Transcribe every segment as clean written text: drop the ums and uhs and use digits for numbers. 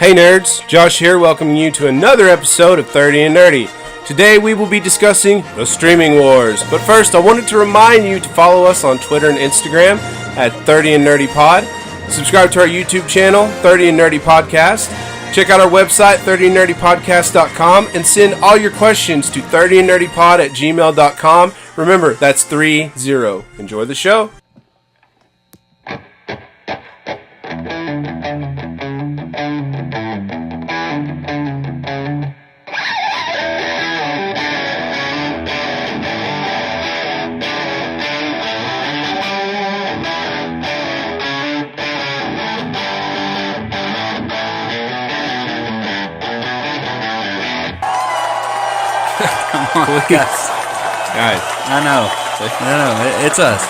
Hey nerds, Josh here welcoming you to another episode of 30 and Nerdy. Today we will be discussing the Streaming Wars, but first I wanted to remind you to follow us on Twitter and Instagram at 30 and Nerdy Pod. Subscribe to our YouTube channel, 30 and Nerdy Podcast. Check out our website, 30andnerdypodcast.com, and send all your questions to 30andnerdypod@gmail.com. Remember, that's 30. Enjoy the show. Guys, I know. It's us,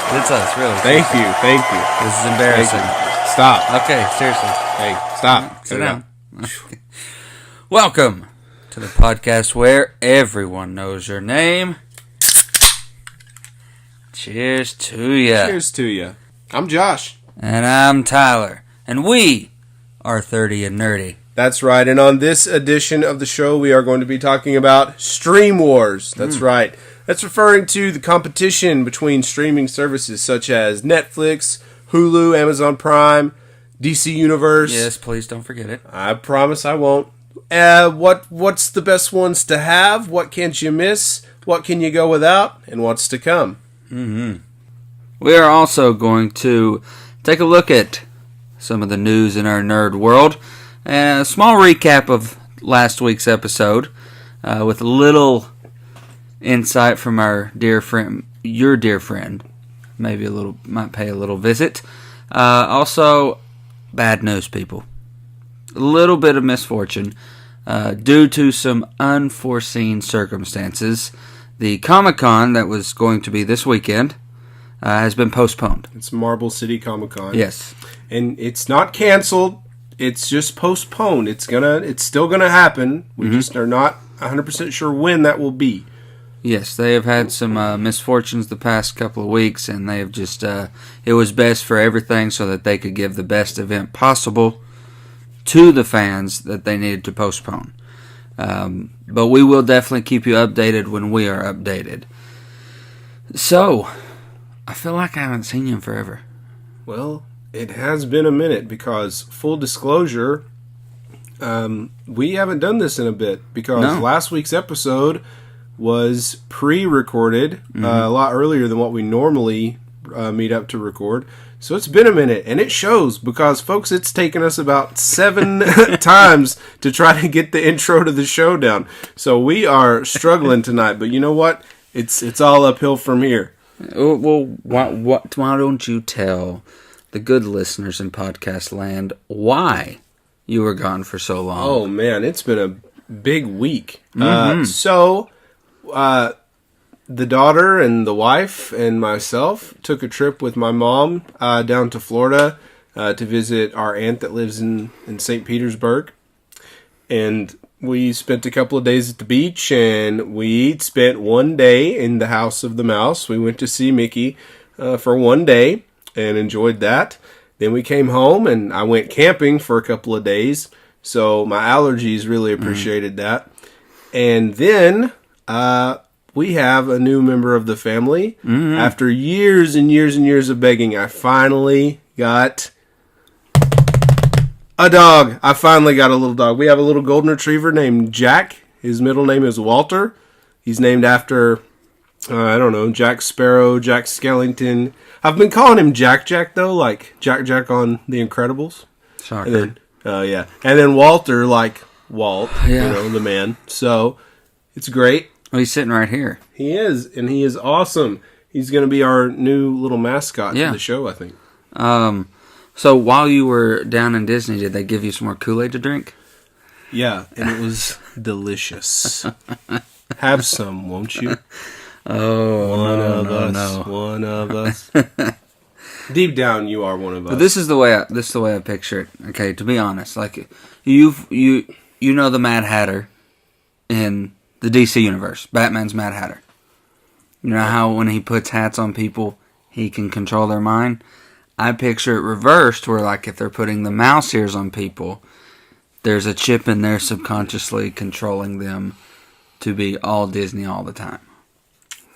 really. Thank you. This is embarrassing. Stop. Okay, seriously. Hey, stop. Sit down. Welcome to the podcast where everyone knows your name. Cheers to ya. Cheers to ya. I'm Josh. And I'm Tyler. And we are 30 and Nerdy. That's right, and on this edition of the show, we are going to be talking about StreamWars. That's right. That's referring to the competition between streaming services such as Netflix, Hulu, Amazon Prime, DC Universe. Yes, please don't forget it. I promise I won't. What's the best ones to have? What can't you miss? What can you go without? And what's to come? We are also going to take a look at some of the news in our nerd world. And a small recap of last week's episode with a little insight from our dear friend, your dear friend. Maybe might pay a little visit. Also, bad news, people. A little bit of misfortune. Due to some unforeseen circumstances, the Comic-Con that was going to be this weekend has been postponed. It's Marble City Comic-Con. Yes. And it's not canceled. It's just postponed. It's still gonna happen. We just are not 100% sure when that will be. Yes, they have had some misfortunes the past couple of weeks, and they have just it was best for everything so that they could give the best event possible to the fans that they needed to postpone. But we will definitely keep you updated when we are updated. So, I feel like I haven't seen you in forever. Well, it has been a minute because, full disclosure, we haven't done this in a bit because last week's episode was pre-recorded a lot earlier than what we normally meet up to record. So it's been a minute, and it shows because, folks, it's taken us about 7 times to try to get the intro to the show down. So we are struggling tonight, but you know what? It's all uphill from here. Well, why don't you tell the good listeners in podcast land why you were gone for so long? Oh man, it's been a big week. The daughter and the wife and myself took a trip with my mom down to Florida to visit our aunt that lives in St. Petersburg. And we spent a couple of days at the beach, and we spent one day in the House of the Mouse. We went to see Mickey for one day and enjoyed that. Then we came home, and I went camping for a couple of days. So my allergies really appreciated that. And then we have a new member of the family. After years and years and years of begging, I finally got a dog. I finally got a little dog. We have a little golden retriever named Jack. His middle name is Walter. He's named after, I don't know, Jack Sparrow, Jack Skellington. I've been calling him Jack though, like Jack on The Incredibles. Shocker. And then, and then Walter, like Walt, the man. So it's great. Oh, he's sitting right here. He is, and he is awesome. He's going to be our new little mascot for the show, I think. So while you were down in Disney, did they give you some more Kool-Aid to drink? Yeah, and it was delicious. Have some, won't you? Oh, One of us. Deep down, you are one of us. But this is the way I picture it. Okay, to be honest, like you know the Mad Hatter in the DC universe, Batman's Mad Hatter. You know how when he puts hats on people, he can control their mind? I picture it reversed, where like if they're putting the mouse ears on people, there's a chip in there subconsciously controlling them to be all Disney all the time.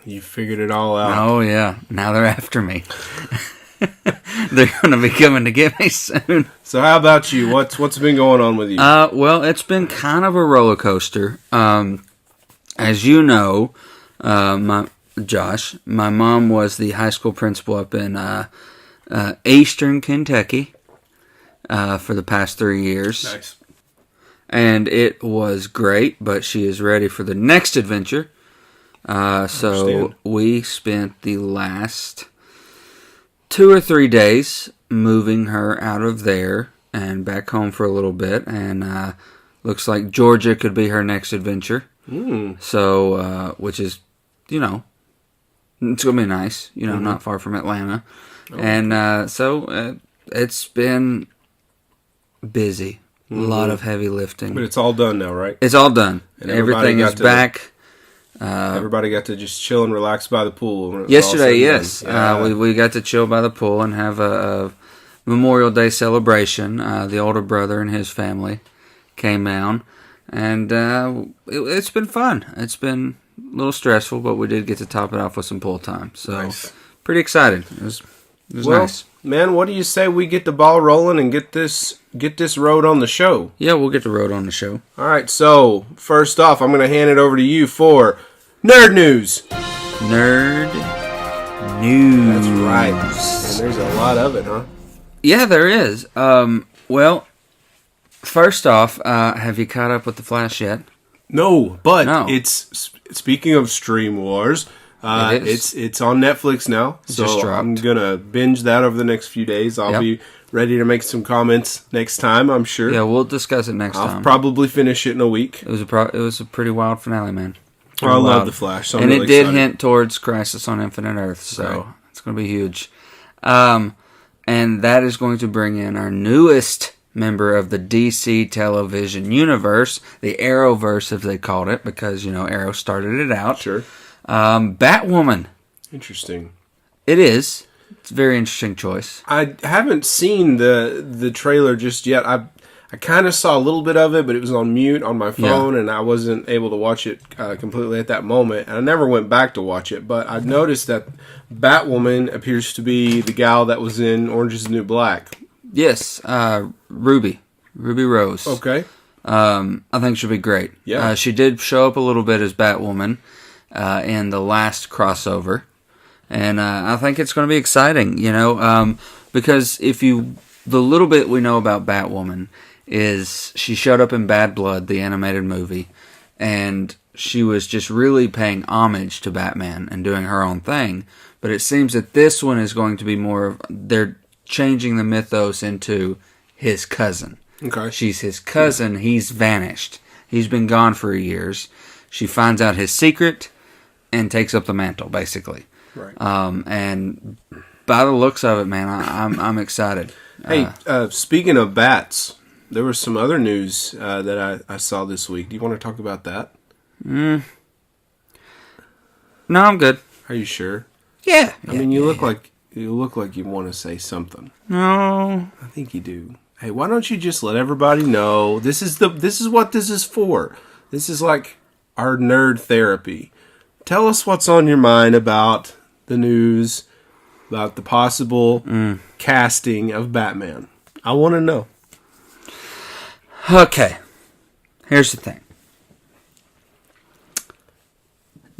You figured it all out. Oh, yeah. Now they're after me. They're going to be coming to get me soon. So how about you? What's been going on with you? Well, it's been kind of a roller coaster. As you know, my mom was the high school principal up in Eastern Kentucky for the past 3 years. Nice. And it was great, but she is ready for the next adventure. So we spent the last 2 or 3 days moving her out of there and back home for a little bit. And looks like Georgia could be her next adventure. So, which is, it's going to be nice, not far from Atlanta. Oh, and so it's been busy. A lot of heavy lifting. But it's all done now, right? It's all done. And everything is back. Everybody got to just chill and relax by the pool. Yesterday, yes. Yeah. We got to chill by the pool and have a Memorial Day celebration. The older brother and his family came down. And it's been fun. It's been a little stressful, but we did get to top it off with some pool time. So, nice. Pretty excited. It was nice. Man, what do you say we get the ball rolling and get this road on the show? Yeah, we'll get the road on the show. All right, so first off, I'm going to hand it over to you for Nerd News. Nerd News. That's right. And there's a lot of it, huh? Yeah, there is. Well, first off, have you caught up with The Flash yet? No, but it's speaking of StreamWars. It's on Netflix now, so I'm gonna binge that over the next few days. I'll be ready to make some comments next time, I'm sure. Yeah, we'll discuss it next time. I'll probably finish it in a week. It was a pretty wild finale, man. I love The Flash, so I'm and really it did excited. hint towards Crisis on Infinite Earth, so it's gonna be huge. And that is going to bring in our newest member of the DC television universe, the Arrowverse, as they called it, because Arrow started it out. Sure. Batwoman. Interesting. It is. It's a very interesting choice. I haven't seen the trailer just yet. I kind of saw a little bit of it, but it was on mute on my phone, and I wasn't able to watch it completely at that moment. And I never went back to watch it, but I noticed that Batwoman appears to be the gal that was in Orange Is the New Black. Yes, Ruby Rose. Okay. I think she'll be great. Yeah. She did show up a little bit as Batwoman in the last crossover, and I think it's going to be exciting. Because the little bit we know about Batwoman is she showed up in Bad Blood, the animated movie, and she was just really paying homage to Batman and doing her own thing. But it seems that this one is going to be more of they're changing the mythos into his cousin. Okay. She's his cousin. He's vanished. He's been gone for years. She finds out his secret and takes up the mantle, basically. Right. And by the looks of it, man, I'm excited. Hey, speaking of bats, there was some other news that I saw this week. Do you want to talk about that? No, I'm good. Are you sure? Yeah. I mean, you look like you want to say something. No, I think you do. Hey, why don't you just let everybody know this is what this is for? This is like our nerd therapy. Tell us what's on your mind about the news, about the possible casting of Batman. I want to know. Okay. Here's the thing.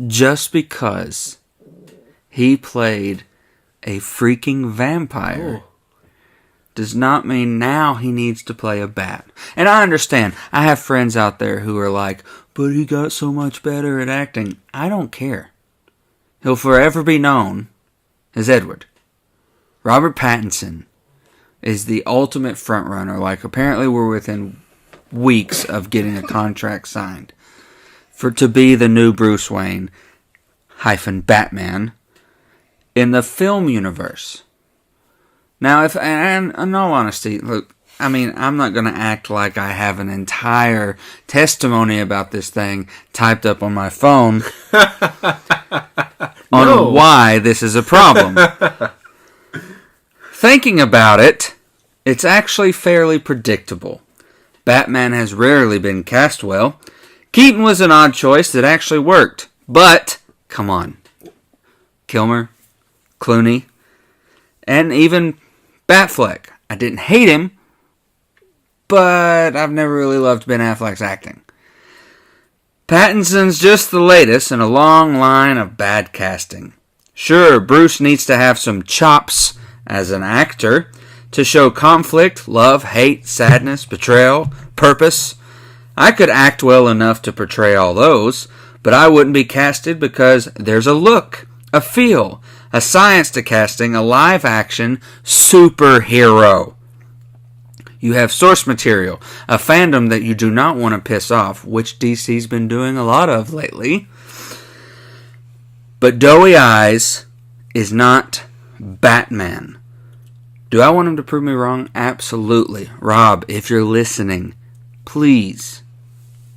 Just because he played a freaking vampire does not mean now he needs to play a bat. And I understand. I have friends out there who are like, but he got so much better at acting. I don't care. He'll forever be known as Edward. Robert Pattinson is the ultimate frontrunner. Like, apparently we're within weeks of getting a contract signed to be the new Bruce Wayne - Batman in the film universe. Now, and in all honesty, look, I mean, I'm not going to act like I have an entire testimony about this thing typed up on my phone on why this is a problem. Thinking about it, it's actually fairly predictable. Batman has rarely been cast well. Keaton was an odd choice that actually worked. But, come on. Kilmer, Clooney, and even Batfleck. I didn't hate him, but I've never really loved Ben Affleck's acting. Pattinson's just the latest in a long line of bad casting. Sure, Bruce needs to have some chops as an actor to show conflict, love, hate, sadness, betrayal, purpose. I could act well enough to portray all those, but I wouldn't be casted because there's a look, a feel, a science to casting a live-action superhero. You have source material, a fandom that you do not want to piss off, which DC's been doing a lot of lately. But Doughy Eyes is not Batman. Do I want him to prove me wrong? Absolutely. Rob, if you're listening, please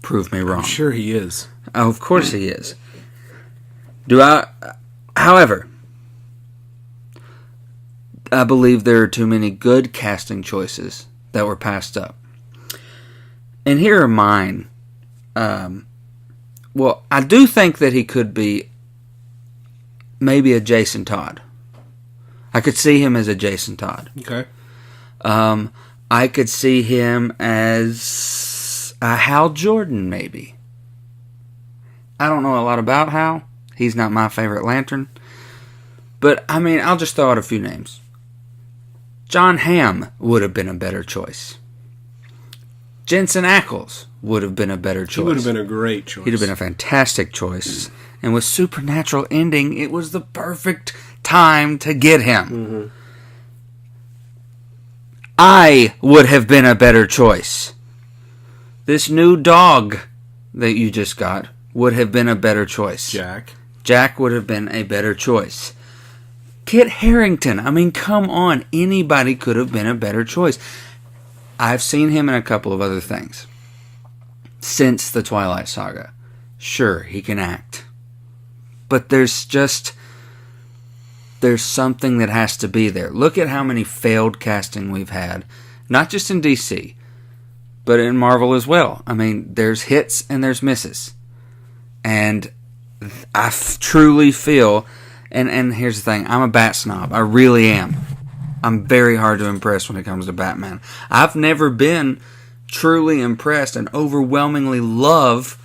prove me wrong. I'm sure he is. Oh, of course he is. However, I believe there are too many good casting choices that were passed up. And here are mine. Well, I do think that he could be maybe a Jason Todd. I could see him as a Jason Todd. Okay. I could see him as a Hal Jordan, maybe. I don't know a lot about Hal. He's not my favorite Lantern. But, I mean, I'll just throw out a few names. John Hamm would have been a better choice. Jensen Ackles would have been a better choice. He would have been a great choice. He'd have been a fantastic choice. And with Supernatural ending, it was the perfect time to get him. Mm-hmm. I would have been a better choice. This new dog that you just got would have been a better choice. Jack would have been a better choice. Kit Harington, I mean, come on. Anybody could have been a better choice. I've seen him in a couple of other things since the Twilight Saga. Sure, he can act. But there's something that has to be there. Look at how many failed casting we've had. Not just in DC, but in Marvel as well. I mean, there's hits and there's misses. And I truly feel... And here's the thing. I'm a Bat snob. I really am. I'm very hard to impress when it comes to Batman. I've never been truly impressed and overwhelmingly love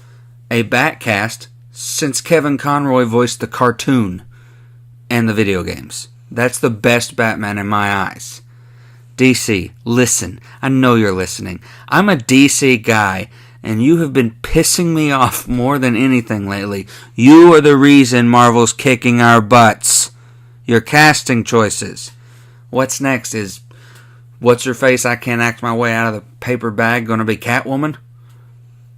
a Bat cast since Kevin Conroy voiced the cartoon and the video games. That's the best Batman in my eyes. DC, listen. I know you're listening. I'm a DC guy, and you have been pissing me off more than anything lately. You are the reason Marvel's kicking our butts. Your casting choices. What's next? Is What's-Her-Face, I Can't Act My Way Out of the Paper Bag, going to be Catwoman?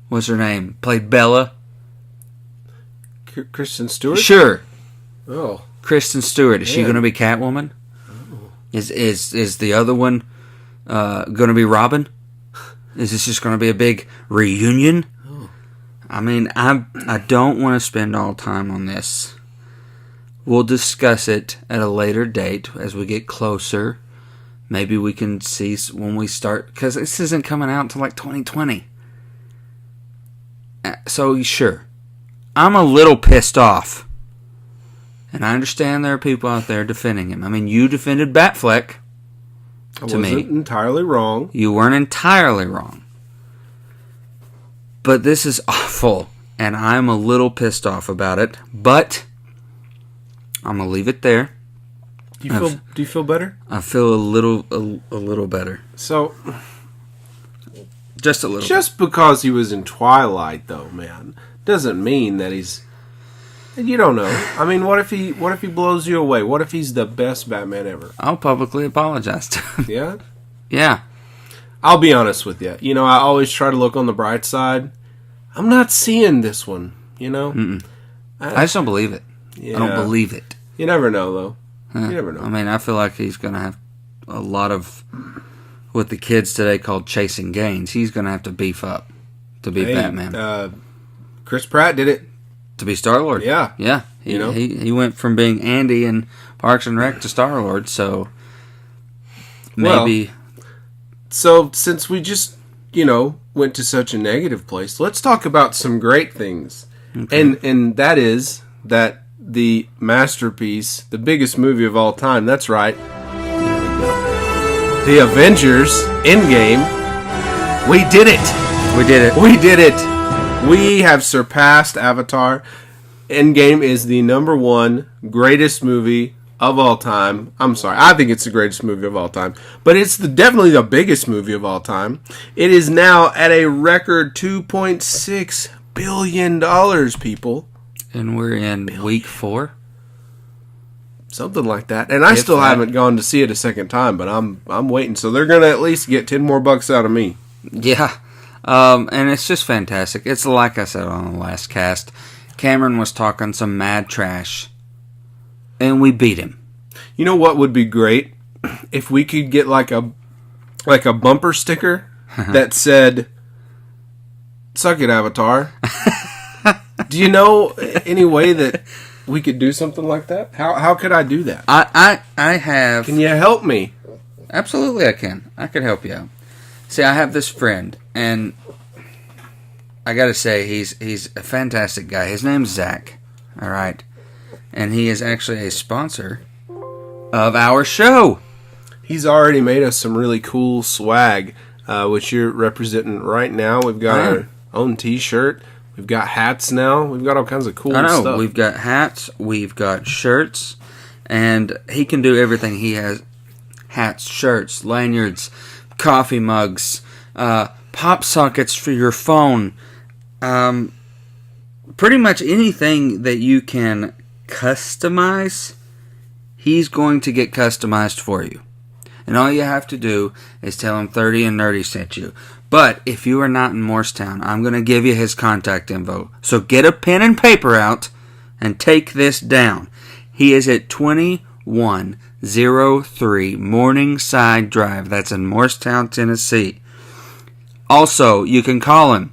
What's her name? Played Bella? Kristen Stewart? Sure. Oh. Kristen Stewart. Is she going to be Catwoman? Oh. Is the other one going to be Robin? Is this just going to be a big reunion? Oh. I mean, I don't want to spend all time on this. We'll discuss it at a later date as we get closer. Maybe we can see when we start, because this isn't coming out until like 2020. So, sure. I'm a little pissed off. And I understand there are people out there defending him. I mean, you defended Batfleck. I wasn't entirely wrong. You weren't entirely wrong. But this is awful. And I'm a little pissed off about it. But I'm going to leave it there. Do you feel better? I feel a little better. So, just a little. Just because he was in Twilight, though, man, doesn't mean that he's. You don't know. I mean, what if he blows you away? What if he's the best Batman ever? I'll publicly apologize to him. Yeah? Yeah. I'll be honest with you. You know, I always try to look on the bright side. I'm not seeing this one, you know? I just don't believe it. Yeah. I don't believe it. You never know, though. You never know. I mean, I feel like he's going to have a lot of what the kids today call chasing gains. He's going to have to beef up to be Batman. Chris Pratt did it. To be Star-Lord. Yeah. Yeah. He went from being Andy in Parks and Rec to Star-Lord, so maybe... Well, so since we just, went to such a negative place, let's talk about some great things. Okay. And that is that the masterpiece, the biggest movie of all time, that's right, The Avengers Endgame. We did it. We did it. We did it. We have surpassed Avatar. Endgame is the number one greatest movie of all time. I'm sorry, I think it's the greatest movie of all time. But it's definitely the biggest movie of all time. It is now at a record $2.6 billion, people. And we're in week 4? Something like that. And I still haven't gone to see it a second time, but I'm waiting. So they're going to at least get 10 more bucks out of me. Yeah. And it's just fantastic. It's like I said on the last cast. Cameron was talking some mad trash. And we beat him. You know what would be great? If we could get like a bumper sticker that said, "Suck it, Avatar." Do you know any way that we could do something like that? How could I do that? I have... Can you help me? Absolutely I can. I can help you out. See, I have this friend, and I gotta say, he's a fantastic guy. His name's Zach, alright? And he is actually a sponsor of our show. He's already made us some really cool swag, which you're representing right now. We've got our own t-shirt. We've got hats now. We've got all kinds of cool stuff. We've got hats. We've got shirts. And he can do everything. He has hats, shirts, lanyards, coffee mugs, pop sockets for your phone. Pretty much anything that you can customize, he's going to get customized for you. And all you have to do is tell him 30 and Nerdy sent you. But if you are not in Morristown, I'm going to give you his contact info. So get a pen and paper out and take this down. He is at 2103 Morningside Drive. That's in Morristown, Tennessee. Also, you can call him.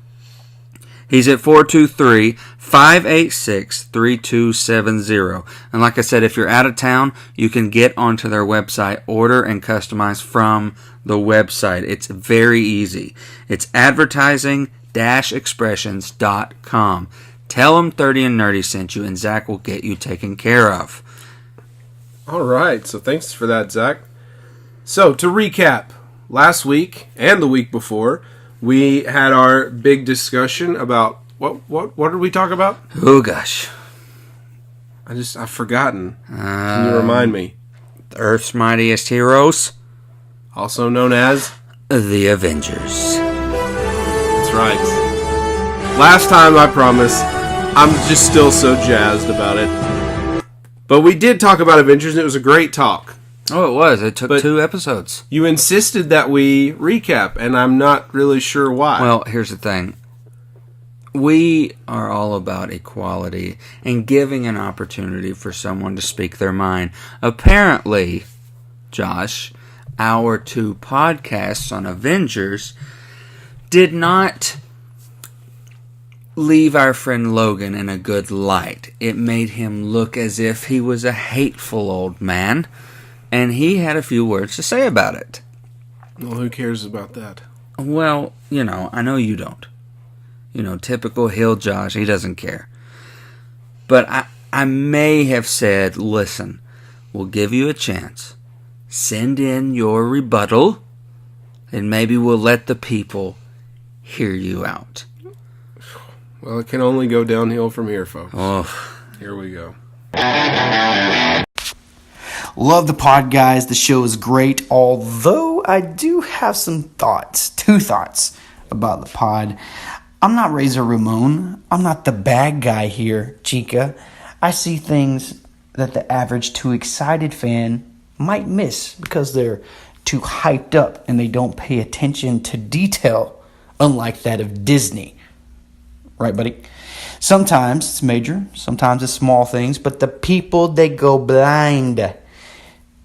He's at 423-586-3270. And like I said, if you're out of town, you can get onto their website, order and customize from the website. It's very easy. It's advertising-expressions.com. Tell them 30 and Nerdy sent you, and Zach will get you taken care of. All right. So thanks for that, Zach. So to recap, last week and the week before, we had our big discussion about what did we talk about? Oh gosh, I've forgotten. Can you remind me? Earth's mightiest heroes, also known as the Avengers. That's right. Last time, I promise, I'm just still so jazzed about it. But we did talk about Avengers, and it was a great talk. Oh, it was. It took 2 episodes. You insisted that we recap, and I'm not really sure why. Well, here's the thing. We are all about equality and giving an opportunity for someone to speak their mind. Apparently, Josh, our 2 podcasts on Avengers did not leave our friend Logan in a good light. It made him look as if he was a hateful old man. And he had a few words to say about it. Well, who cares about that? Well, I know you don't. Typical Hill Josh, he doesn't care. But I may have said, listen, we'll give you a chance. Send in your rebuttal, and maybe we'll let the people hear you out. Well, it can only go downhill from here, folks. Oh. Here we go. Love the pod, guys. The show is great, although I do have some thoughts, 2 thoughts about the pod. I'm not Razor Ramon. I'm not the bad guy here, Chica. I see things that the average too excited fan might miss because they're too hyped up and they don't pay attention to detail, unlike that of Disney. Right, buddy? Sometimes it's major, sometimes it's small things, but the people, they go blind.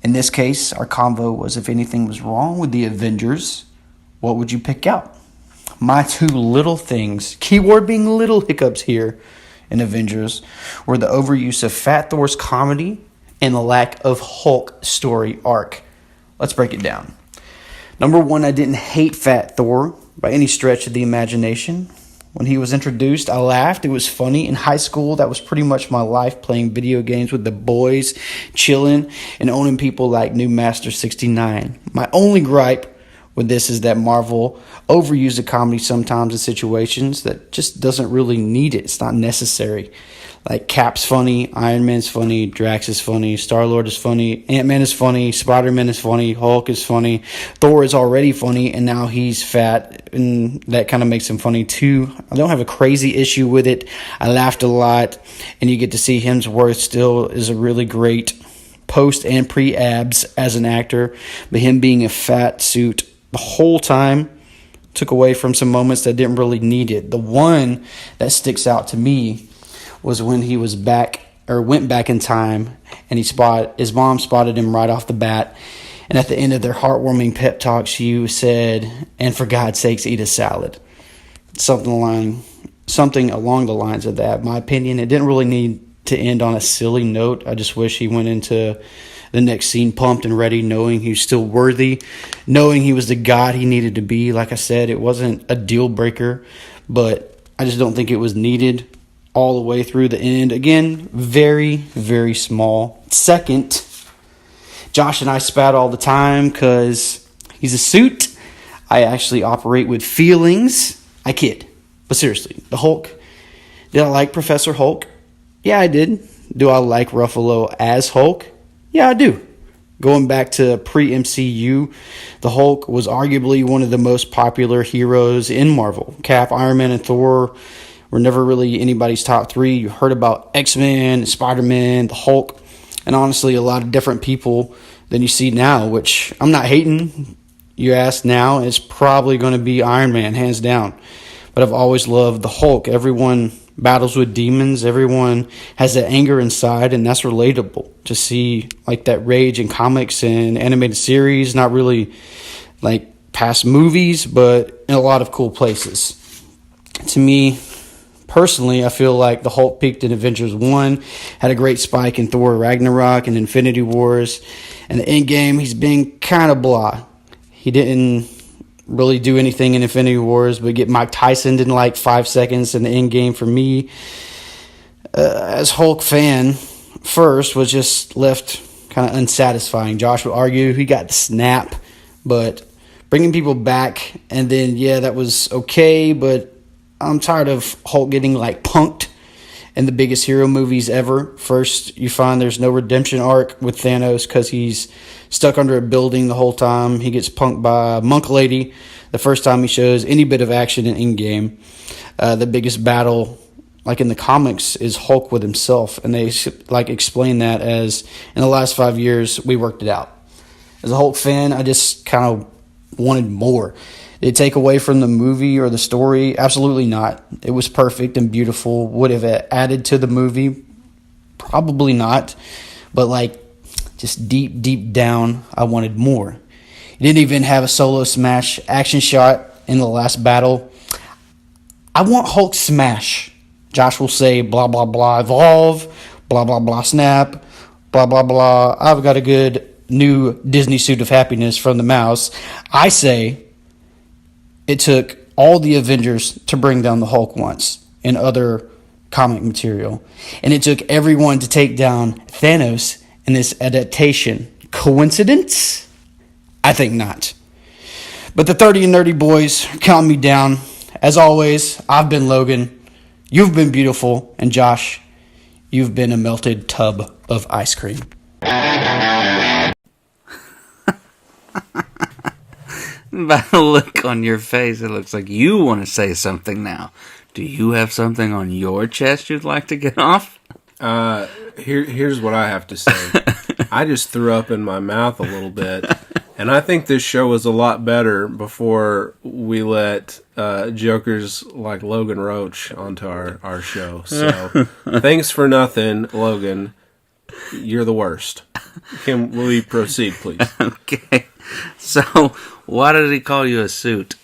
In this case, our convo was if anything was wrong with the Avengers, what would you pick out? My 2 little things, keyword being little hiccups here in Avengers, were the overuse of Fat Thor's comedy and the lack of Hulk story arc. Let's break it down. Number 1, I didn't hate Fat Thor. by any stretch of the imagination. When he was introduced, I laughed. It was funny. In high school, that was pretty much my life, playing video games with the boys, chilling, and owning people like New Master 69. My only gripe with this is that Marvel overused the comedy sometimes in situations that just doesn't really need it. It's not necessary. Like Cap's funny, Iron Man's funny, Drax is funny, Star-Lord is funny, Ant-Man is funny, Spider-Man is funny, Hulk is funny, Thor is already funny, and now he's fat, and that kind of makes him funny too. I don't have a crazy issue with it. I laughed a lot, and you get to see Hemsworth still is a really great post and pre-abs as an actor, but him being a fat suit the whole time took away from some moments that didn't really need it. The one that sticks out to me was when he was went back in time, and his mom spotted him right off the bat. And at the end of their heartwarming pep talk, she said, "And for God's sakes, eat a salad." Something along the lines of that. In my opinion, it didn't really need to end on a silly note. I just wish he went into the next scene pumped and ready, knowing he was still worthy, knowing he was the God he needed to be. Like I said, it wasn't a deal breaker, but I just don't think it was needed all the way through the end. Again, very, very small. Second, Josh and I spat all the time because he's a suit. I actually operate with feelings. I kid. But seriously, the Hulk. Did I like Professor Hulk? Yeah, I did. Do I like Ruffalo as Hulk? Yeah, I do. Going back to pre-MCU, the Hulk was arguably one of the most popular heroes in Marvel. Cap, Iron Man, and Thor were never really anybody's top three. You heard about X-Men, Spider-Man, the Hulk, and honestly a lot of different people than you see now, which I'm not hating. You ask now, it's probably going to be Iron Man, hands down. But I've always loved the Hulk. Everyone battles with demons. Everyone has that anger inside, and that's relatable to see like that rage in comics and animated series, not really like past movies, but in a lot of cool places. To me, personally, I feel like the Hulk peaked in Avengers 1, had a great spike in Thor Ragnarok and Infinity Wars, and the Endgame, he's been kind of blah. He didn't really do anything in Infinity Wars, but get Mike Tyson in like 5 seconds in the Endgame for me. As Hulk fan, first was just left kind of unsatisfying. Josh would argue he got the snap, but bringing people back, and then, yeah, that was okay, but I'm tired of Hulk getting like punked in the biggest hero movies ever. First, you find there's no redemption arc with Thanos because he's stuck under a building the whole time. He gets punked by a monk lady the first time he shows any bit of action in Endgame. The biggest battle, like in the comics, is Hulk with himself, and they like explain that as in the last 5 years we worked it out. As a Hulk fan, I just kind of wanted more. Did it take away from the movie or the story? Absolutely not. It was perfect and beautiful. Would have added to the movie? Probably not. But like, just deep, deep down, I wanted more. He didn't even have a solo smash action shot in the last battle. I want Hulk smash. Josh will say, blah, blah, blah, evolve, blah, blah, blah, snap, blah, blah, blah. I've got a good new Disney suit of happiness from the mouse. I say it took all the Avengers to bring down the Hulk once in other comic material. And it took everyone to take down Thanos in this adaptation. Coincidence? I think not. But the 30 and Nerdy boys count me down. As always, I've been Logan. You've been beautiful. And Josh, you've been a melted tub of ice cream. By the look on your face, it looks like you want to say something now. Do you have something on your chest you'd like to get off? Here's what I have to say. I just threw up in my mouth a little bit, and I think this show was a lot better before we let jokers like Logan Roach onto our show. So, thanks for nothing, Logan. You're the worst. Can we proceed, please? Okay. So, why did he call you a suit?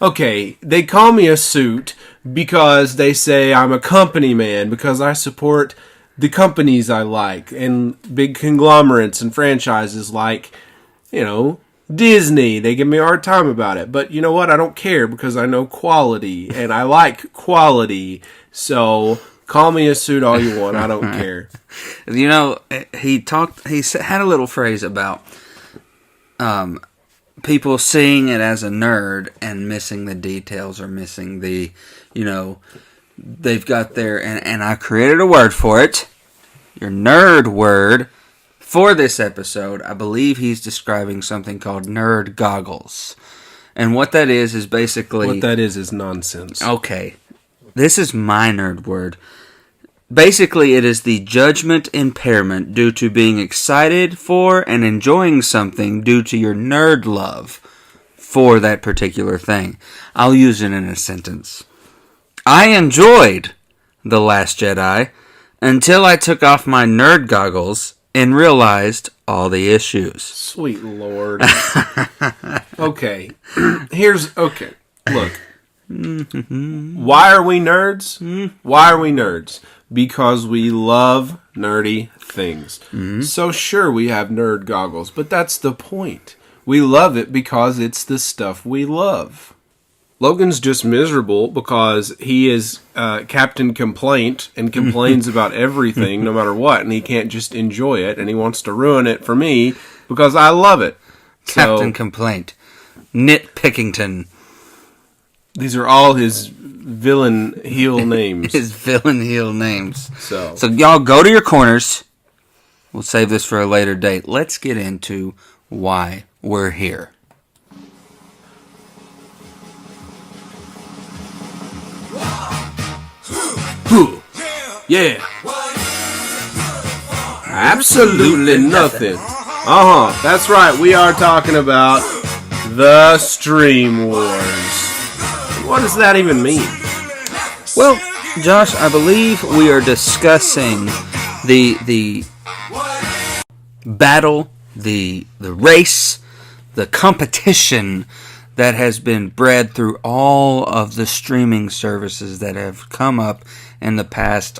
Okay, they call me a suit because they say I'm a company man, because I support the companies I like, and big conglomerates and franchises like, Disney, they give me a hard time about it. But you know what? I don't care because I know quality and I like quality. So call me a suit all you want. I don't care. You know, he had a little phrase about people seeing it as a nerd and missing the details or missing the, they've got their, and I created a word for it, your nerd word for this episode. I believe he's describing something called nerd goggles. And what that is basically... What that is nonsense. Okay. This is my nerd word. Basically, it is the judgment impairment due to being excited for and enjoying something due to your nerd love for that particular thing. I'll use it in a sentence. I enjoyed The Last Jedi until I took off my nerd goggles and realized all the issues. Sweet Lord. Okay. Okay. Look. Why are we nerds? Why are we nerds? Because we love nerdy things. So sure, we have nerd goggles, but that's the point. We love it because it's the stuff we love. Logan's just miserable because he is Captain Complaint and complains about everything no matter what, and he can't just enjoy it, and he wants to ruin it for me because I love it. Captain Complaint. Nitpickington. These are all his villain heel names. His villain heel names. So y'all go to your corners. We'll save this for a later date. Let's get into why we're here. Yeah. Absolutely nothing. That's right. We are talking about the StreamWars. What does that even mean? Well, Josh, I believe we are discussing the battle, the race, the competition that has been bred through all of the streaming services that have come up in the past,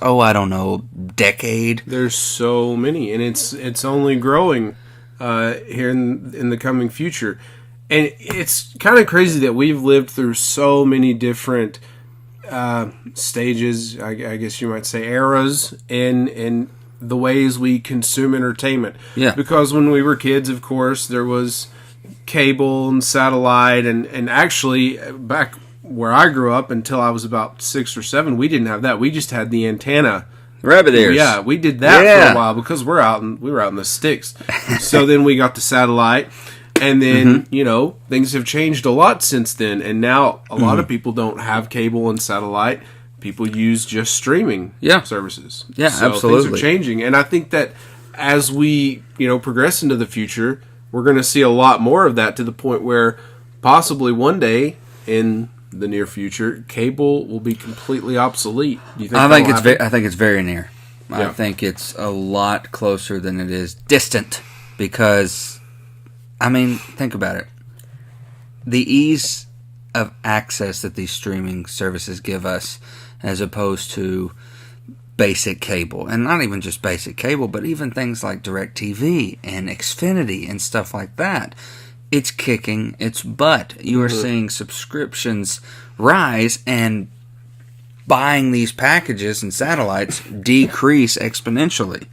decade. There's so many, and it's only growing here in the coming future. And it's kind of crazy that we've lived through so many different stages, I guess you might say, eras in the ways we consume entertainment. Yeah. Because when we were kids, of course, there was cable and satellite, and actually back where I grew up until I was about 6 or 7, we didn't have that. We just had the antenna. Rabbit ears. Yeah, we did that for a while because we were out in the sticks. So then we got the satellite. And then, things have changed a lot since then. And now a lot of people don't have cable and satellite. People use just streaming services. Yeah, so absolutely. Things are changing. And I think that as we, progress into the future, we're going to see a lot more of that to the point where possibly one day in the near future, cable will be completely obsolete. Do you think I think it's very near. Yeah. I think it's a lot closer than it is distant because... think about it. The ease of access that these streaming services give us as opposed to basic cable. And not even just basic cable, but even things like DirecTV and Xfinity and stuff like that. It's kicking its butt. You are seeing subscriptions rise and buying these packages and satellites decrease exponentially.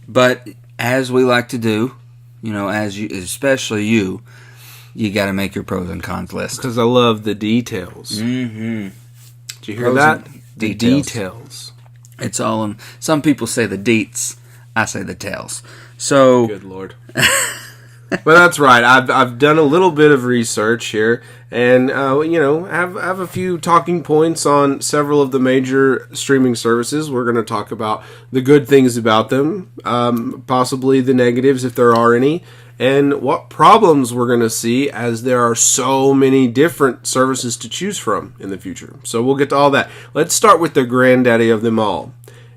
But as we like to do, especially you got to make your pros and cons list. Because I love the details. Mm-hmm. Did you hear that? The details. It's all in. Some people say the deets. I say the tails. So good Lord. But that's right. I've done a little bit of research here, and have a few talking points on several of the major streaming services. We're going to talk about the good things about them, possibly the negatives if there are any, and what problems we're going to see as there are so many different services to choose from in the future. So we'll get to all that. Let's start with the granddaddy of them all,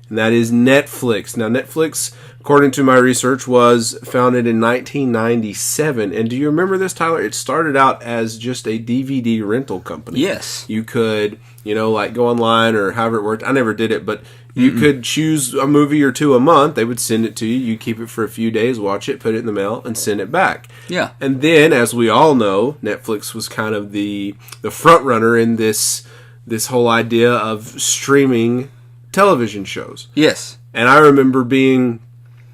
and that is Netflix. Now, Netflix, according to my research, was founded in 1997. And do you remember this, Tyler? It started out as just a DVD rental company. Yes. You could, go online or however it worked. I never did it, but You could choose a movie or two a month. They would send it to you. You keep it for a few days, watch it, put it in the mail, and send it back. Yeah. And then, as we all know, Netflix was kind of the front runner in this whole idea of streaming television shows. Yes. And I remember being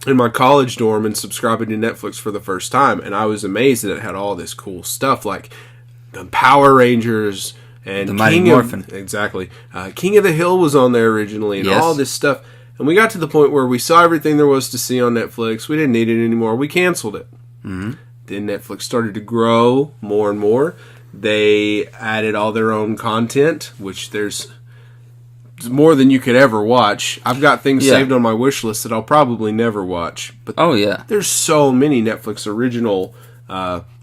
in my college dorm and subscribing to Netflix for the first time, and I was amazed that it had all this cool stuff like the Power Rangers and the Mighty King Morphin. Exactly. King of the Hill was on there originally, and Yes. all this stuff. And we got to the point where we saw everything there was to see on Netflix. We didn't need it anymore. We canceled it. Mm-hmm. Then Netflix started to grow more and more. They added all their own content, which there's more than you could ever watch. I've got things saved on my wish list that I'll probably never watch. But there's so many Netflix original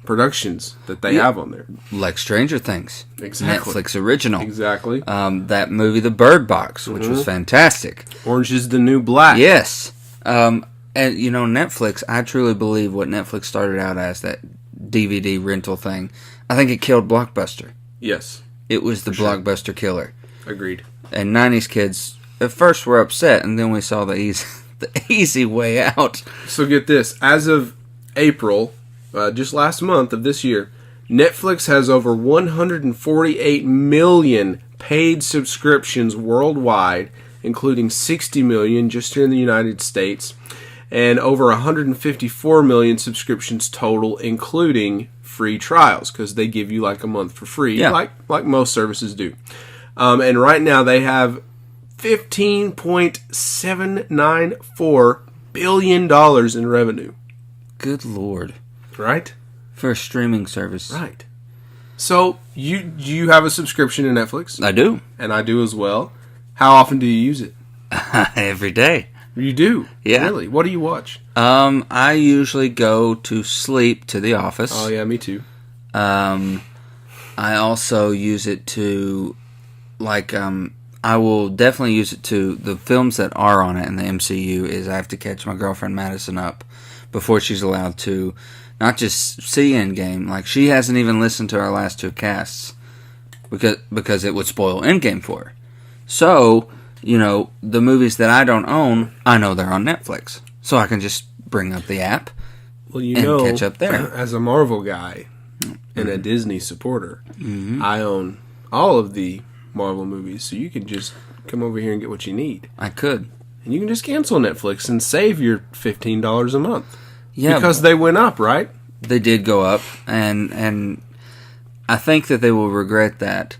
productions that they have on there. Like Stranger Things. Exactly. Netflix original. Exactly. That movie, The Bird Box, which was fantastic. Orange is the New Black. Yes. And, Netflix, I truly believe what Netflix started out as, that DVD rental thing, I think it killed Blockbuster. Yes. It was the Blockbuster killer. Agreed. And 90s kids, at first, were upset, and then we saw the easy way out. So get this. As of April, just last month of this year, Netflix has over 148 million paid subscriptions worldwide, including 60 million just here in the United States, and over 154 million subscriptions total, including free trials, because they give you like a month for free, like most services do. And right now they have $15.794 billion in revenue. Good Lord. Right? For a streaming service. Right. So, you have a subscription to Netflix? I do. And I do as well. How often do you use it? Every day. You do? Yeah. Really? What do you watch? I usually go to sleep to The Office. Oh, yeah, me too. I also use it to, I will definitely use it to, the films that are on it in the MCU is I have to catch my girlfriend Madison up before she's allowed to not just see Endgame. Like, she hasn't even listened to our last two casts because it would spoil Endgame for her. So, the movies that I don't own, I know they're on Netflix. So I can just bring up the app and catch up there. As a Marvel guy and a Disney supporter, I own all of the Marvel movies, so you can just come over here and get what you need. I could. And you can just cancel Netflix and save your $15 a month. Yeah, because they went up, right? They did go up, and I think that they will regret that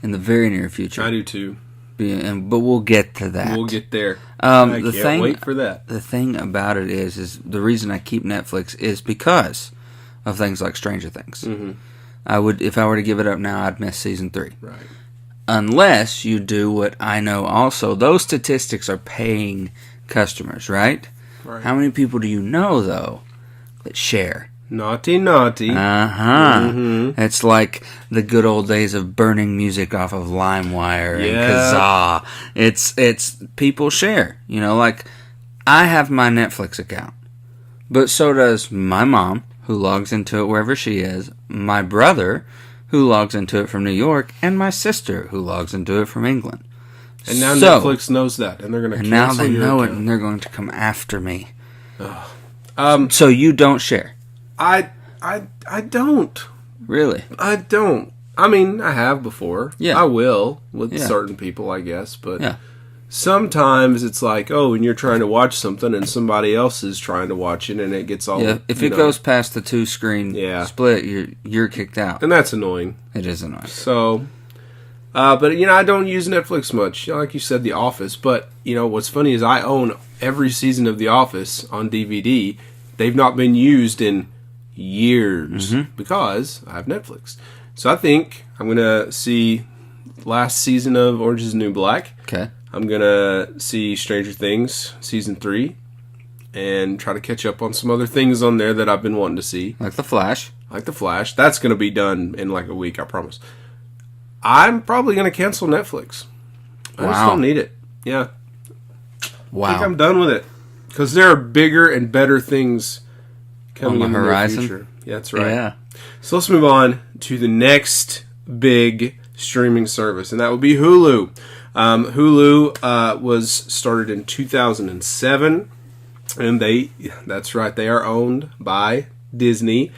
in the very near future. I do too. But we'll get to that. We'll get there. I the can't wait for that. The thing about it is the reason I keep Netflix is because of things like Stranger Things. Mm-hmm. If I were to give it up now, I'd miss season 3. Right. Unless you do what I know also. Those statistics are paying customers, right? Right. How many people do you know, though, that share? Naughty. Mm-hmm. It's like the good old days of burning music off of LimeWire and Kazaa. It's people share. Like, I have my Netflix account, but so does my mom, who logs into it wherever she is, my brother, who logs into it from New York, and my sister, who logs into it from England. And now Netflix knows that, and they're going to cancel now they your know account. it, and they're going to come after me. So you don't share? I don't. Really? I don't. I mean, I have before. Yeah. I will with certain people, I guess. But yeah. Sometimes it's like, and you're trying to watch something, and somebody else is trying to watch it, and it gets all. Yeah. If it goes past the 2-screen split, you're kicked out, and that's annoying. It is annoying. So. But I don't use Netflix much. Like you said, The Office. But, what's funny is I own every season of The Office on DVD. They've not been used in years because I have Netflix. So I think I'm going to see last season of Orange is the New Black. Okay. I'm going to see Stranger Things season 3 and try to catch up on some other things on there that I've been wanting to see. Like The Flash. That's going to be done in like a week, I promise. I'm probably going to cancel Netflix. I just don't need it. Yeah. Wow. I think I'm done with it. Because there are bigger and better things coming on the horizon. Near future. Yeah, that's right. Yeah. So let's move on to the next big streaming service, and that would be Hulu. Hulu was started in 2007, and that's right, they are owned by Disney.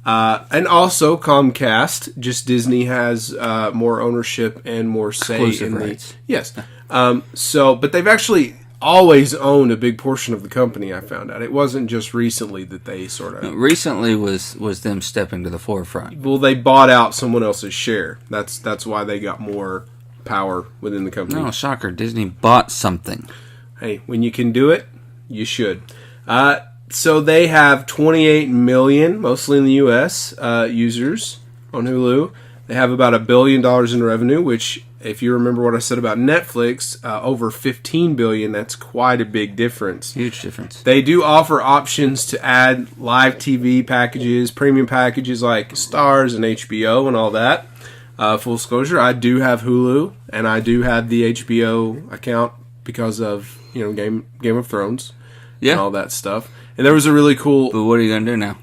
And also Comcast. Just Disney has more ownership and more say Exclusive in rights. Yes. But they've actually always owned a big portion of the company. I found out it wasn't just recently that they sort of. Recently was them stepping to the forefront. Well, they bought out someone else's share. That's why they got more power within the company. No, shocker! Disney bought something. Hey, when you can do it, you should. So they have 28 million, mostly in the U.S., users on Hulu. They have about $1 billion in revenue, which, if you remember what I said about Netflix, over 15 billion, that's quite a big difference. Huge difference. They do offer options to add live TV packages, premium packages like Stars and HBO and all that. Full disclosure, I do have Hulu, and I do have the HBO account because of Game of Thrones and all that stuff. And there was a really cool. But what are you going to do now?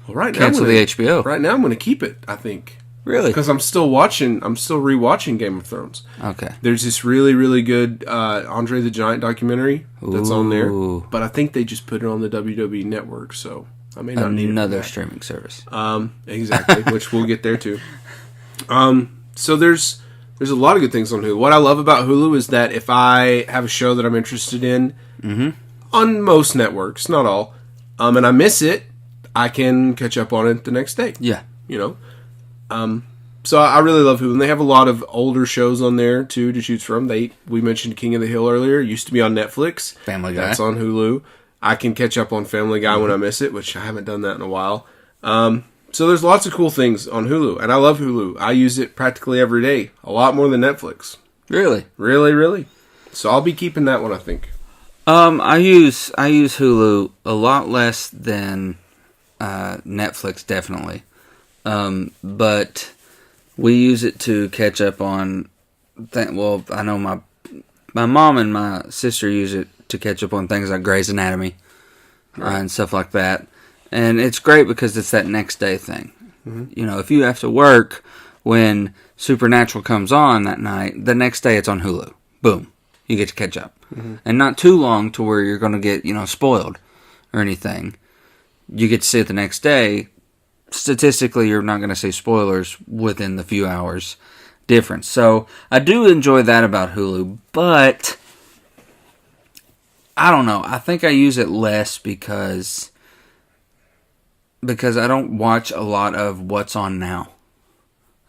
Well, right now, cancel the HBO. Right now, I'm going to keep it. I think. Really? Because I'm still rewatching Game of Thrones. Okay. There's this really, really good Andre the Giant documentary that's on there, but I think they just put it on the WWE Network, so I may not need another streaming service. Exactly, which we'll get there too. So there's a lot of good things on Hulu. What I love about Hulu is that if I have a show that I'm interested in. On most networks, not all, and I miss it, I can catch up on it the next day. Yeah. So I really love Hulu, and they have a lot of older shows on there, too, to choose from. We mentioned King of the Hill earlier. It used to be on Netflix. Family Guy. That's on Hulu. I can catch up on Family Guy when I miss it, which I haven't done that in a while. So there's lots of cool things on Hulu, and I love Hulu. I use it practically every day, a lot more than Netflix. Really? Really, really. So I'll be keeping that one, I think. I use Hulu a lot less than Netflix, definitely. But we use it to catch up on. I know my mom and my sister use it to catch up on things like Grey's Anatomy and stuff like that. And it's great because it's that next day thing. Mm-hmm. If you have to work when Supernatural comes on that night, the next day it's on Hulu. Boom. You get to catch up. Mm-hmm. And not too long to where you're going to get, spoiled or anything. You get to see it the next day. Statistically, you're not going to see spoilers within the few hours difference. So, I do enjoy that about Hulu, but I don't know. I think I use it less because I don't watch a lot of what's on now.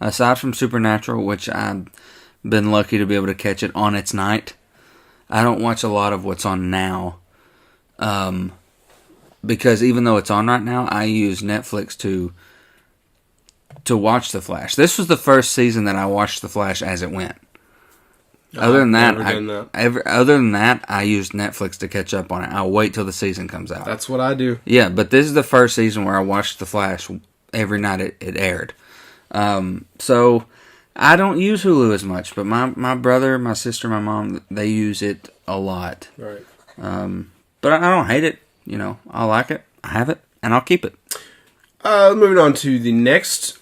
Aside from Supernatural, which I've been lucky to be able to catch it on its night, I don't watch a lot of what's on now. Because even though it's on right now, I use Netflix to watch The Flash. This was the first season that I watched The Flash as it went. Other than that, I used Netflix to catch up on it. I'll wait till the season comes out. That's what I do. Yeah, but this is the first season where I watched The Flash every night it aired. So I don't use Hulu as much, but my brother, my sister, my mom, they use it a lot. Right. But I don't hate it. I like it. I have it, and I'll keep it. Moving on to the next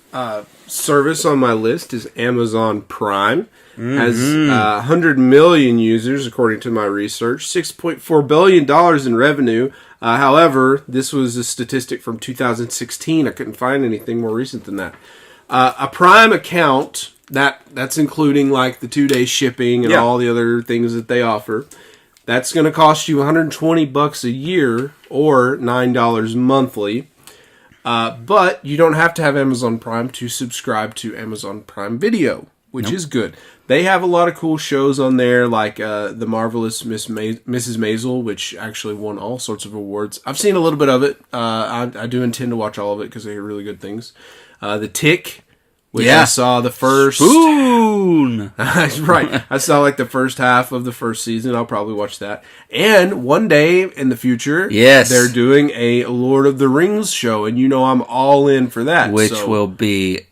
service on my list is Amazon Prime. Mm-hmm. Has 100 million users, according to my research. $6.4 billion in revenue. However, this was a statistic from 2016. I couldn't find anything more recent than that. A Prime account, that's including like the 2-day shipping and all the other things that they offer. That's going to cost you $120 a year or $9 monthly. But you don't have to have Amazon Prime to subscribe to Amazon Prime Video, which is good. They have a lot of cool shows on there, like The Marvelous Mrs. Maisel, which actually won all sorts of awards. I've seen a little bit of it. I do intend to watch all of it because they hear really good things. The Tick, which I saw the first... Spoon! Right. I saw like the first half of the first season. I'll probably watch that. And one day in the future, they're doing a Lord of the Rings show, and I'm all in for that. Which will be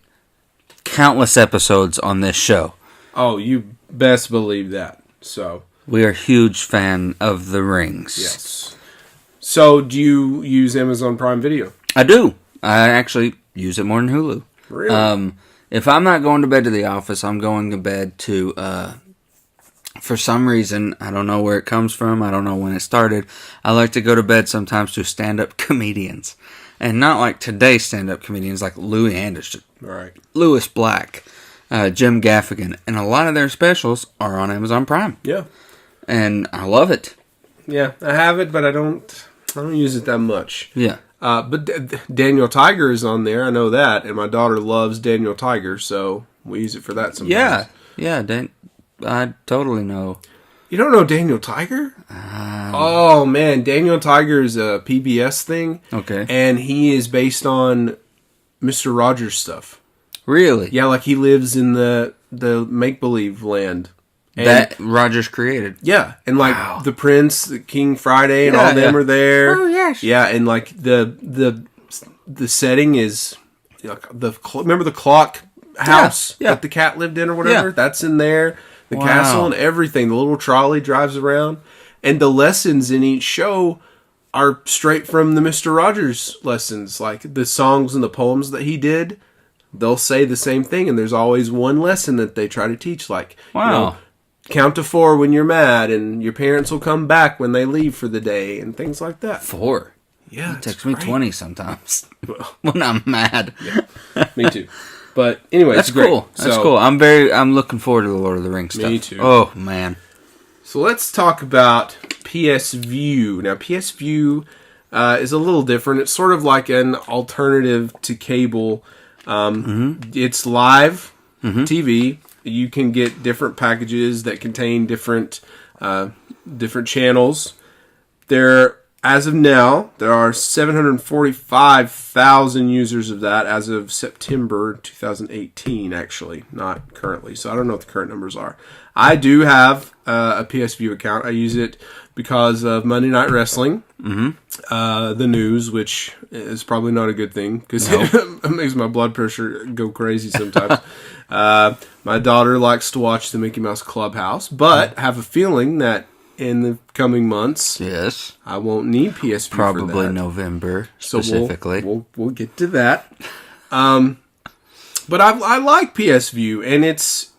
countless episodes on this show. Oh, you best believe that. So we are a huge fan of the rings. Yes. So do you use Amazon Prime Video? I do. I actually use it more than Hulu. Really? If I'm not going to bed to The Office, I'm going to bed to for some reason, I don't know where it comes from, I don't know when it started, I like to go to bed sometimes to stand-up comedians. And not like today's stand-up comedians like Louis Anderson, Right. Lewis Black, Jim Gaffigan, and a lot of their specials are on Amazon Prime. Yeah. And I love it. Yeah, I have it, but I don't use it that much. Yeah. But Daniel Tiger is on there. I know that, and my daughter loves Daniel Tiger, so we use it for that sometimes. Yeah. I totally know. You don't know Daniel Tiger? Oh man, Daniel Tiger is a PBS thing. Okay. And he is based on Mr. Rogers stuff. Really? Yeah, like he lives in the make believe land. And that Rogers created. Yeah, and like the Prince, the King Friday, and Yeah, all them are there. Oh yes. Yeah, and like the setting is like remember the clock house that the cat lived in or whatever. Yeah. That's in there. The Wow. castle and everything. The little trolley drives around, and the lessons in each show are straight from the Mr. Rogers lessons. Like the songs and the poems that he did, they'll say the same thing, and there's always one lesson that they try to teach. Like, Wow. Count to 4 when you're mad, and your parents will come back when they leave for the day, and things like that. 4. Yeah, It takes me 20 sometimes when I'm mad. Me too. But anyway, That's it's great. cool. That's So, cool. I'm looking forward to the Lord of the Rings stuff. Me too. Oh man. So let's talk about PS View. Now, PS View is a little different. It's sort of like an alternative to cable. It's live TV. You can get different packages that contain different channels. As of now, there are 745,000 users of that as of September 2018, actually, not currently. So I don't know what the current numbers are. I do have a PS View account. I use it because of Monday Night Wrestling, the news, which is probably not a good thing because it makes my blood pressure go crazy sometimes. My daughter likes to watch the Mickey Mouse Clubhouse, but I have a feeling that in the coming months, Yes. I won't need PS View Probably for that. November So specifically. we'll get to that. But I like PS View, and it's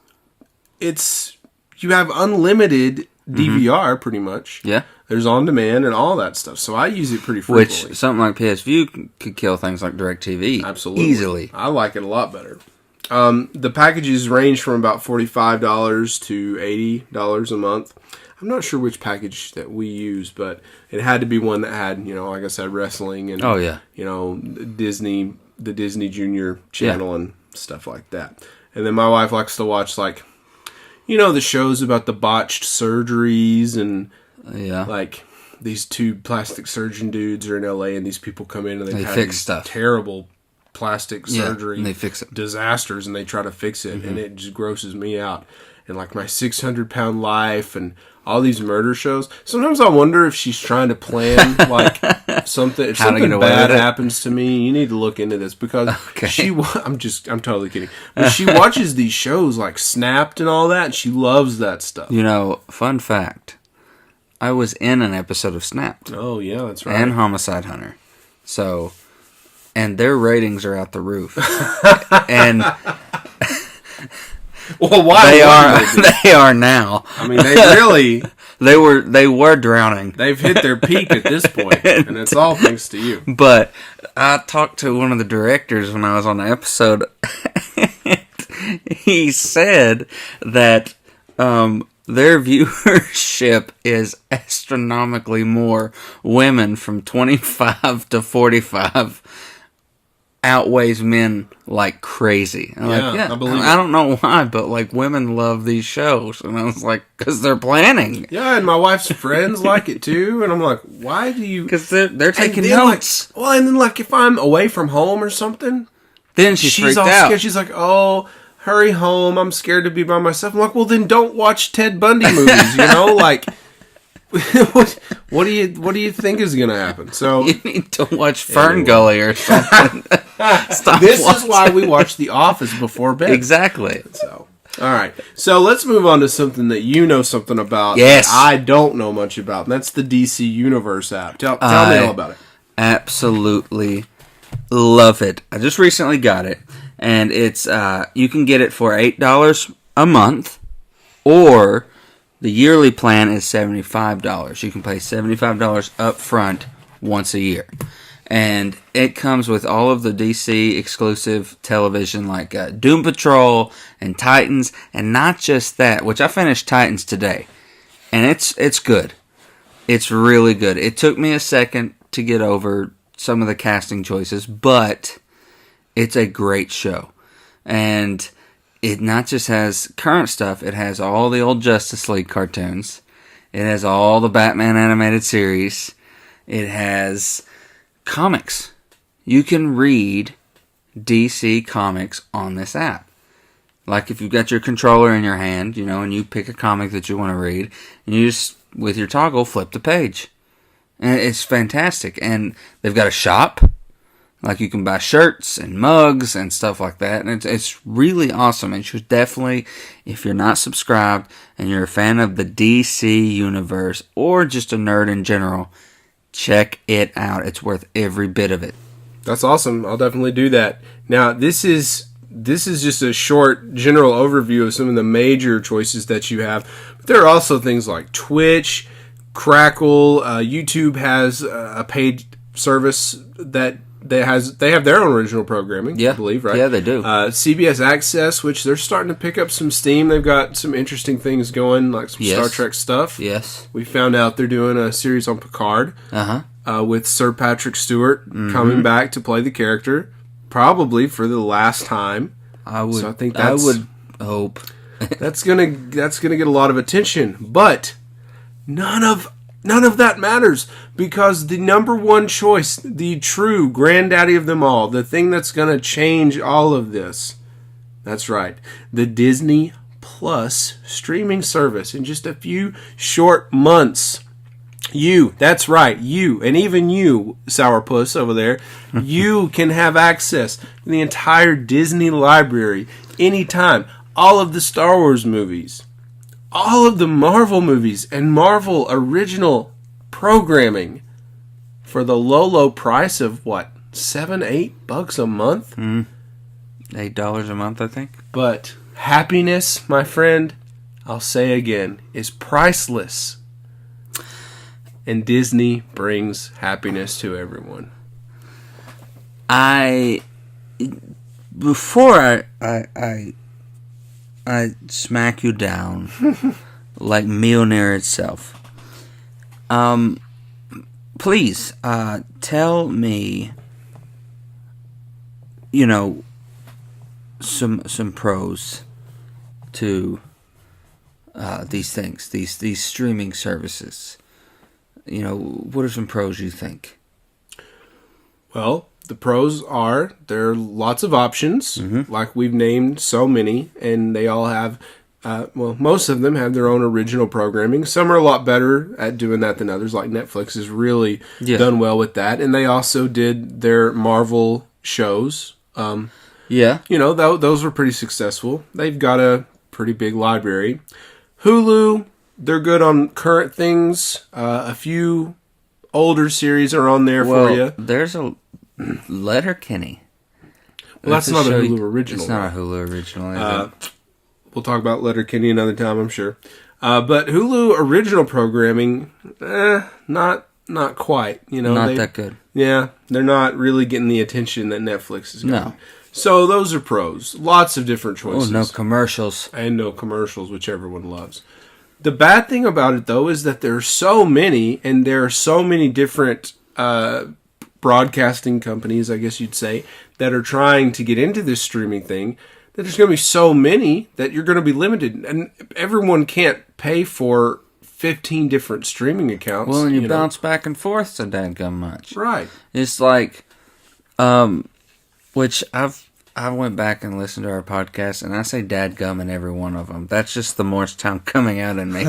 you have unlimited DVR pretty much. Yeah. There's on demand and all that stuff. So I use it pretty frequently. Which something like PS View could kill things like DirecTV. Absolutely. Easily. I like it a lot better. The packages range from about $45 to $80 a month. I'm not sure which package that we use, but it had to be one that had, like I said, wrestling and Disney, the Disney Junior channel and stuff like that. And then my wife likes to watch the shows about the botched surgeries and like these two plastic surgeon dudes are in LA and these people come in and they have fix these stuff. Terrible plastic surgery and they fix it. disasters and they try to fix it and it just grosses me out. And like My 600-Pound Life and all these murder shows. Sometimes I wonder if she's trying to plan like something. If something bad happens to me, you need to look into this because I'm totally kidding. But she watches these shows like Snapped and all that, and she loves that stuff. Fun fact. I was in an episode of Snapped. Oh yeah, that's right. And Homicide Hunter. So, and their ratings are out the roof. And well, why they are now. I mean, they were drowning. They've hit their peak at this point, and it's all thanks to you. But I talked to one of the directors when I was on the episode. He said that their viewership is astronomically more women from 25 to 45 outweighs men like crazy. I believe it. I don't know why, but like women love these shows, and I was like, because they're planning. Yeah, and my wife's friends like it too, and I'm like, why do you? Because they're taking notes. And then if I'm away from home or something, then she's all out. Scared. She's like, oh, hurry home! I'm scared to be by myself. I'm like, well, then don't watch Ted Bundy movies. What do you think is going to happen? So you need to watch Fern Gully or something. This is why we watch The Office before bed. Exactly. So, all right. So let's move on to something that you know something about. Yes. That I don't know much about, and that's the DC Universe app. Tell me all about it. Absolutely love it. I just recently got it, and it's you can get it for $8 a month, or The yearly plan is $75. You can pay $75 up front once a year. And it comes with all of the DC exclusive television like Doom Patrol and Titans. And not just that, which I finished Titans today. And it's good. It's really good. It took me a second to get over some of the casting choices, but it's a great show. And it not just has current stuff, it has all the old Justice League cartoons. It has all the Batman animated series. It has comics. You can read DC comics on this app. Like if you've got your controller in your hand, and you pick a comic that you want to read, and you just, with your toggle, flip the page. And it's fantastic. And they've got a shop. Like you can buy shirts and mugs and stuff like that. And it's really awesome. And you should definitely, if you're not subscribed and you're a fan of the DC universe or just a nerd in general, check it out. It's worth every bit of it. That's awesome. I'll definitely do that. Now, this is just a short general overview of some of the major choices that you have. But there are also things like Twitch, Crackle, YouTube has a paid service that they have their own original programming, I believe, right? Yeah, they do. CBS Access, which they're starting to pick up some steam. They've got some interesting things going, like some Star Trek stuff. Yes. We found out they're doing a series on Picard with Sir Patrick Stewart coming back to play the character, probably for the last time. I would hope that's gonna get a lot of attention, but none of that matters, because the number one choice, the true granddaddy of them all, the thing that's going to change all of this, that's right, the Disney Plus streaming service. In just a few short months, that's right, and even you, sourpuss over there, you can have access to the entire Disney library anytime. All of the Star Wars movies, all of the Marvel movies and Marvel original programming for the low price of what, $7-8 a month? $8 a month, I think. But happiness, my friend, I'll say again, is priceless. And Disney brings happiness to everyone. Before I smack you down like Mjolnir itself. Please, tell me, some pros to these things, these streaming services. What are some pros you think? Well, the pros are there are lots of options, like we've named so many, and they all have, most of them have their own original programming. Some are a lot better at doing that than others, like Netflix has really done well with that, and they also did their Marvel shows. Those were pretty successful. They've got a pretty big library. Hulu, they're good on current things. A few older series are on there for you. There's a Letterkenny. Well, that's not a Hulu original. It's not a Hulu original, is it? We'll talk about Letterkenny another time, I'm sure. But Hulu original programming, not quite. Not that good. Yeah, they're not really getting the attention that Netflix is getting. No. So those are pros. Lots of different choices. Oh, no commercials. And no commercials, which everyone loves. The bad thing about it, though, is that there are so many, and there are so many different broadcasting companies, I guess you'd say, that are trying to get into this streaming thing, that there's going to be so many that you're going to be limited. And everyone can't pay for 15 different streaming accounts. Well, and you bounce back and forth so dadgum much. Right. It's like, which I went back and listened to our podcast, and I say dadgum in every one of them. That's just the Morristown coming out in me.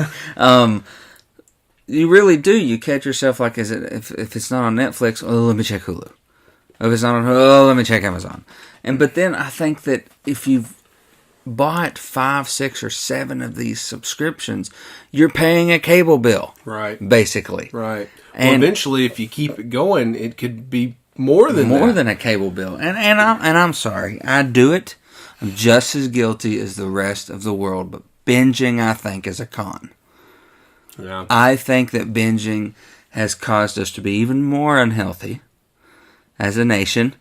You really do. You catch yourself like, if it's not on Netflix, let me check Hulu. If it's not on Hulu, let me check Amazon. But then I think that if you've bought 5, 6, or 7 of these subscriptions, you're paying a cable bill. Right. Basically. Right. And well, eventually, if you keep it going, it could be more than a cable bill. And I'm sorry. I do it. I'm just as guilty as the rest of the world, but binging, I think, is a con. Yeah. I think that binging has caused us to be even more unhealthy as a nation.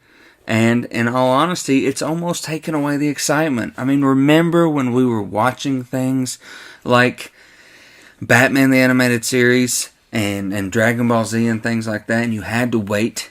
And in all honesty, it's almost taken away the excitement. I mean, remember when we were watching things like Batman the Animated Series and Dragon Ball Z and things like that, and you had to wait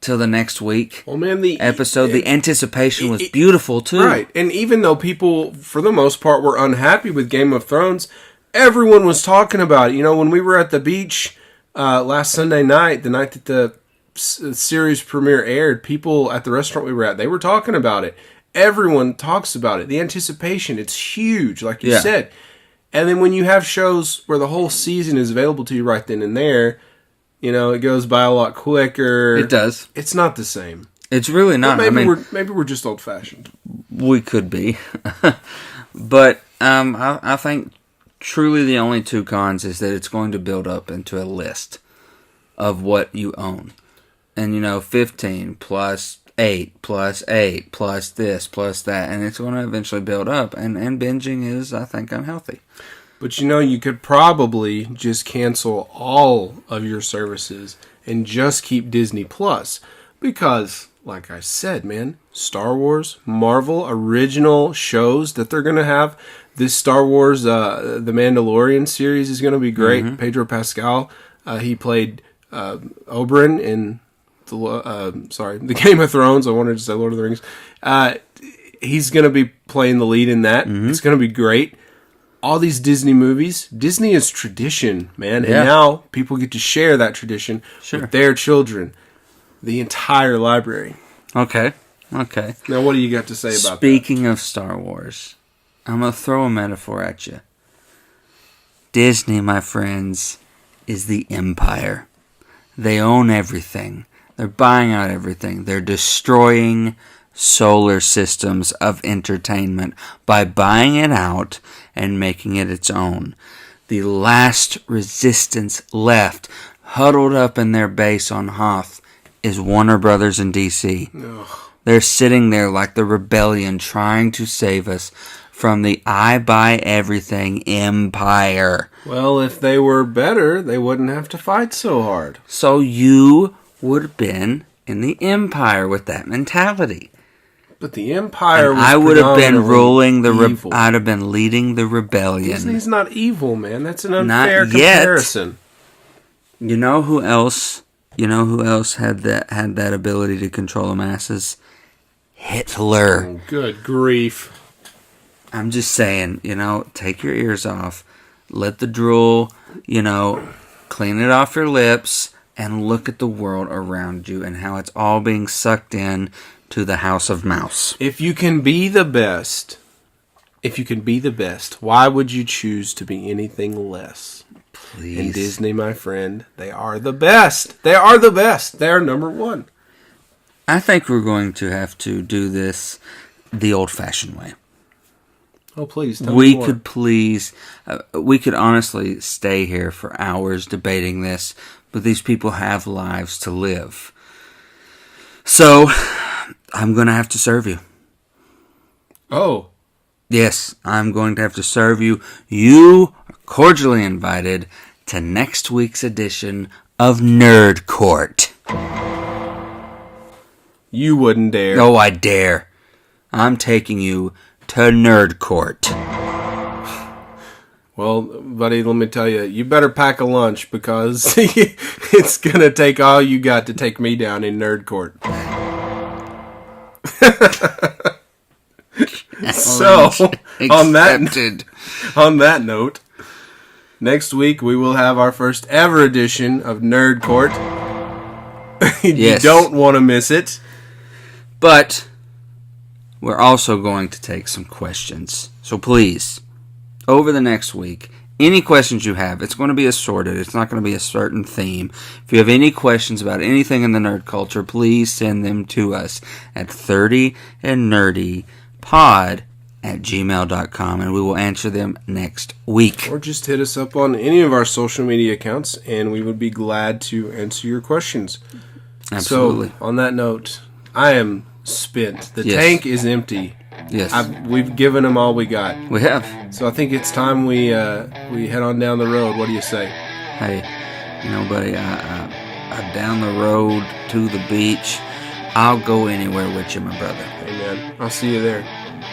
till the next week the episode? The anticipation was beautiful, too. Right. And even though people, for the most part, were unhappy with Game of Thrones, everyone was talking about it. You know, when we were at the beach last Sunday night, the night that the series premiere aired, people at the restaurant we were at, they were talking about it. Everyone talks about it. The anticipation, it's huge, like you said. And then when you have shows where the whole season is available to you right then and there, you know, it goes by a lot quicker. It does. It's not the same. It's really not. Well, maybe we're just old fashioned. We could be, but I think truly the only two cons is that it's going to build up into a list of what you own, and 15 plus 8 plus 8 plus this plus that, and it's going to eventually build up. And binging is, I think, unhealthy. But you could probably just cancel all of your services and just keep Disney Plus. Because, like I said, man, Star Wars, Marvel, original shows that they're going to have. This Star Wars, The Mandalorian series is going to be great. Mm-hmm. Pedro Pascal, he played Oberyn in the Game of Thrones. I wanted to say Lord of the Rings. He's going to be playing the lead in that. Mm-hmm. It's going to be great. All these Disney movies, Disney is tradition, man. And now people get to share that tradition with their children. The entire library. Okay. Now what do you got to say about that? Speaking of Star Wars, I'm going to throw a metaphor at you. Disney, my friends, is the empire. They own everything. They're buying out everything. They're destroying solar systems of entertainment by buying it out and making it its own. The last resistance left, huddled up in their base on Hoth, is Warner Brothers and DC. Ugh. They're sitting there like the rebellion trying to save us from the I buy everything empire. Well, if they were better, they wouldn't have to fight so hard. So you would have been in the empire with that mentality. But the empire was I would have been ruling evil. I'd have been leading the rebellion. Disney's not evil, man. That's an unfair comparison. You know who else had that ability to control the masses? Hitler. Oh, good grief. I'm just saying, take your ears off, let the drool, clean it off your lips, and look at the world around you and how it's all being sucked in to the House of Mouse. If you can be the best, why would you choose to be anything less? Please. In Disney, my friend, they are the best. They are the best. They are number one. I think we're going to have to do this the old-fashioned way. Oh, please. Tell me more. We could honestly stay here for hours debating this, but these people have lives to live. So, I'm going to have to serve you. Oh. Yes, I'm going to have to serve you. You are cordially invited to next week's edition of Nerd Court. You wouldn't dare. Oh, I dare. I'm taking you to Nerd Court. Well, buddy, let me tell you, you better pack a lunch because it's going to take all you got to take me down in Nerd Court. So, on that note, next week we will have our first ever edition of Nerd Court. You don't want to miss it. But we're also going to take some questions. So please, over the next week, any questions you have, it's going to be assorted. It's not going to be a certain theme. If you have any questions about anything in the nerd culture, please send them to us at 30andnerdypod@gmail.com, and we will answer them next week. Or just hit us up on any of our social media accounts, and we would be glad to answer your questions. Absolutely. So, on that note, I am spent. The tank is empty. Yes. We've given them all we got. We have. So I think it's time we head on down the road. What do you say? Hey, buddy, I down the road to the beach. I'll go anywhere with you, my brother. Hey, man. I'll see you there.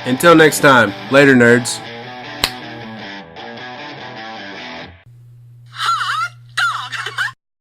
Until next time. Later, nerds.